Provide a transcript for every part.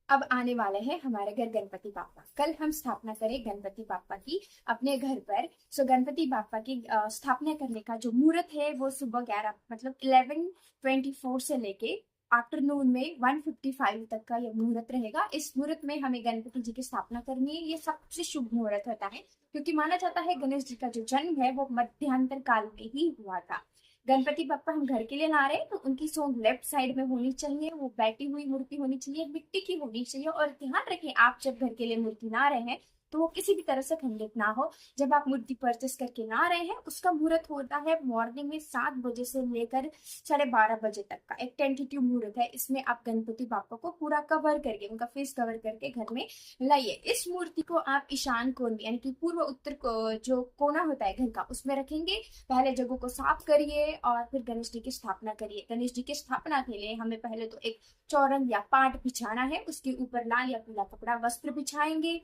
अब आने वाले हैं हमारे घर गणपति बापा। कल हम स्थापना करें गणपति बापा की अपने घर पर। सो गणपति बापा की स्थापना करने का जो मुहूर्त है वो सुबह 11 मतलब 11:24 से लेके आफ्टरनून में 1:55 तक का ये मुहूर्त रहेगा। इस मुहूर्त में हमें गणपति जी की स्थापना करनी है। ये सबसे शुभ मुहूर्त होता है क्योंकि माना जाता है गणेश जी का जो जन्म है वो मध्यांतर काल में ही हुआ था। गणपति बप्पा हम घर के लिए ला रहे हैं तो उनकी सोंग लेफ्ट साइड में होनी चाहिए। वो बैठी हुई मूर्ति होनी चाहिए, मिट्टी की होनी चाहिए। और ध्यान रखें, आप जब घर के लिए मूर्ति ला रहे हैं तो वो किसी भी तरह से खंडित ना हो। जब आप मूर्ति परचेस करके ला रहे हैं उसका मुहूर्त होता है मॉर्निंग में 7 बजे से लेकर 12:30 बजे तक का एक टेंटेटिव मुहूर्त है। इसमें आप गणपति बापा को पूरा कवर करके, उनका फेस कवर करके घर में लाइए। इस मूर्ति को आप ईशान कोण में यानी कि पूर्व उत्तर को जो कोना होता है घर का उसमें रखेंगे। पहले जगह को साफ करिए और फिर गणेश जी की स्थापना करिए। गणेश जी की स्थापना के लिए हमें पहले तो एक चौरंग या पाट बिछाना है। उसके ऊपर लाल या पीला कपड़ा वस्त्र बिछाएंगे।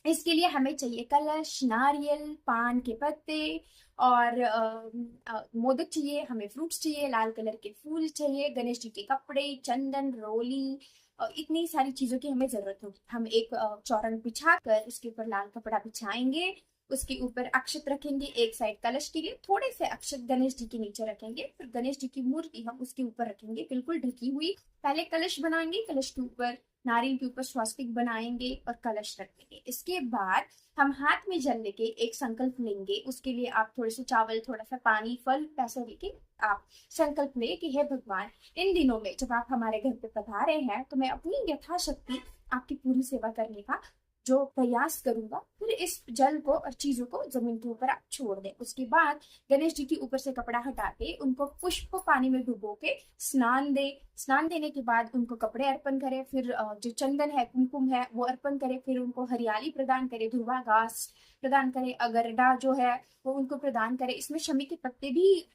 इसके लिए हमें चाहिए कलश, नारियल, पान के पत्ते और मोदक चाहिए। हमें फ्रूट्स चाहिए, लाल कलर के फूल चाहिए, गणेश जी के कपड़े, चंदन, रोली, इतनी सारी चीजों की हमें जरूरत होगी। हम एक चौरंग बिछाकर उसके ऊपर लाल कपड़ा बिछाएंगे। उसके ऊपर अक्षत रखेंगे एक साइड कलश के लिए, थोड़े से अक्षत गणेश जी के नीचे रखेंगे। फिर गणेश जी की मूर्ति हम उसके ऊपर रखेंगे बिल्कुल ढकी हुई। पहले कलश बनाएंगे, कलश के ऊपर नारियल के ऊपर स्वास्तिक बनाएंगे और कलश रखेंगे। इसके बाद हम हाथ में जल लेके एक संकल्प लेंगे। उसके लिए आप थोड़े से चावल, थोड़ा सा पानी, फल, पैसे लेके आप संकल्प ले कि हे भगवान, इन दिनों में जब आप हमारे घर पे पधारे हैं तो मैं अपनी यथाशक्ति आपकी पूरी सेवा करने का जो प्रयास करूंगा। फिर इस जल को और चीजों को जमीन के ऊपर आप छोड़ दें। उसके बाद गणेश जी के ऊपर से कपड़ा हटा के उनको पुष्प पानी में डुबो के स्नान दे। स्नान देने के बाद उनको कपड़े अर्पण करें। फिर जो चंदन है, कुमकुम है, वो अर्पण करें। फिर उनको हरियाली प्रदान करें, दुर्वा घास प्रदान करें, अगरडा जो है वो उनको प्रदान करें। इसमें शमी के पत्ते भी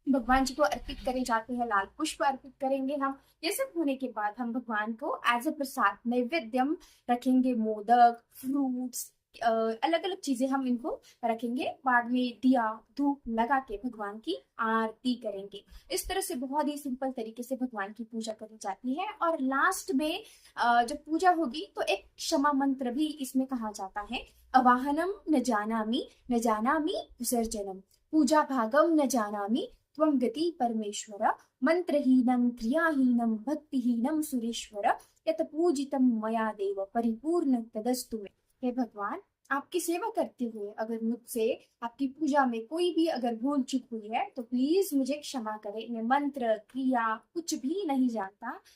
भगवान जी को अर्पित करे जाते हैं, लाल पुष्प अर्पित करेंगे हम। ये सब होने के बाद हम भगवान को एज अ प्रसाद नैवेद्यम रखेंगे। मोदक, फ्रूट्स, अलग अलग चीजें हम इनको रखेंगे। बाद में दिया धूप लगा के भगवान की आरती करेंगे। इस तरह से बहुत ही सिंपल तरीके से भगवान की पूजा करी जाती है। और लास्ट में जब पूजा होगी तो एक क्षमा मंत्र भी इसमें कहा जाता है। अवाहनम न जानामि विसर्जनम, पूजा भागम न जानामि त्वं गति परमेश्वर, मंत्रहीनं क्रियाहीनं भक्तिहीनं सुरेश्वर, यत पूजितं मया देव परिपूर्ण तदस्तु मे। हे भगवान, आपकी सेवा करते हुए अगर मुझसे आपकी पूजा में कोई भी अगर भूल चूक हुई है तो प्लीज मुझे क्षमा करें। मैं मंत्र क्रिया कुछ भी नहीं जानता।